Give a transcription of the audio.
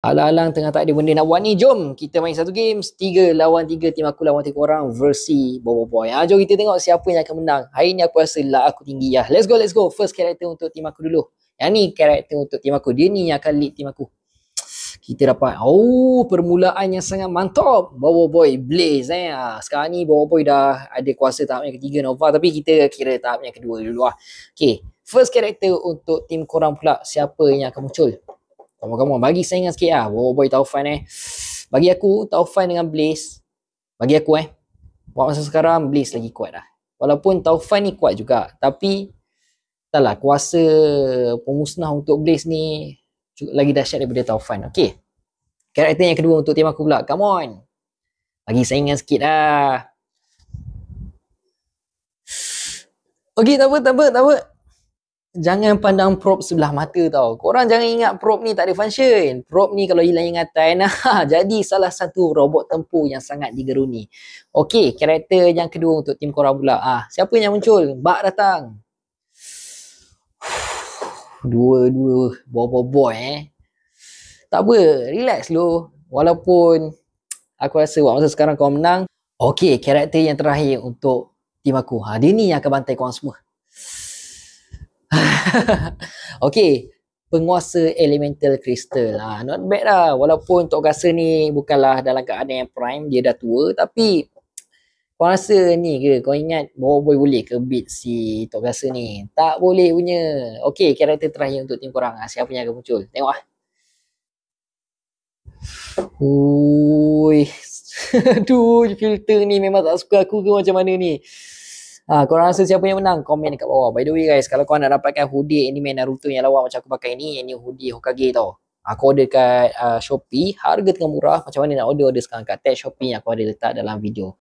Alang-alang tengah tak ada benda nak buat ni, jom kita main satu game 3 lawan 3, tim aku lawan tim korang versi Bobo Boy. Jom kita tengok siapa yang akan menang. Hari ni aku rasa lah aku tinggi lah. Let's go. First character untuk tim aku dulu. Yang ni character untuk tim aku. Dia ni yang akan lead tim aku. Kita dapat permulaan yang sangat mantap. Bobo Boy Blaze sekarang ni Bobo Boy dah ada kuasa tahap yang ketiga Nova, tapi kita kira tahap yang kedua dulu lah. Okay, first character untuk tim korang pula, siapa yang akan muncul? Kamu bagi saingan sikit lah. Bobo Boy Taufan Bagi aku Taufan dengan Blaze, bagi aku buat masa sekarang Blaze lagi kuat lah. Walaupun Taufan ni kuat juga, tapi taklah kuasa pemusnah untuk Blaze ni lagi dahsyat daripada Taufan. Okay, karakter yang kedua untuk tim aku pula. Come on, bagi saingan sikit lah. Okay, tak apa. Jangan pandang prop sebelah mata tau. Korang jangan ingat prop ni tak ada function. Prop ni kalau hilang ingatan jadi salah satu robot tempur yang sangat digeruni. Okay, karakter yang kedua untuk tim korang pula. Siapa yang muncul? Bak datang. Dua Bobo Boy tak apa, relax dulu. Walaupun aku rasa masa sekarang kau menang. Okay, karakter yang terakhir untuk tim aku. Dia ni yang akan bantai korang semua. Okay, penguasa elemental crystal. Not bad lah. Walaupun Tok Gasa ni bukanlah dalam keadaan yang prime, dia dah tua, tapi kau rasa ni ke? Kau ingat Bobo Boy boleh ke beat si Tok Gasa ni? Tak boleh punya. Okay, karakter terakhir untuk tim korang. Siapa yang akan muncul? Tengok lah. Aduh, filter ni memang tak suka aku ke macam mana ni? Korang rasa siapa yang menang? Komen dekat bawah. By the way guys, kalau korang nak dapatkan hoodie anime Naruto yang lawa macam aku pakai ni, ini hoodie Hokage tau. Aku order kat Shopee, harga tengah murah. Macam mana nak order sekarang kat tag Shopee yang aku ada letak dalam video.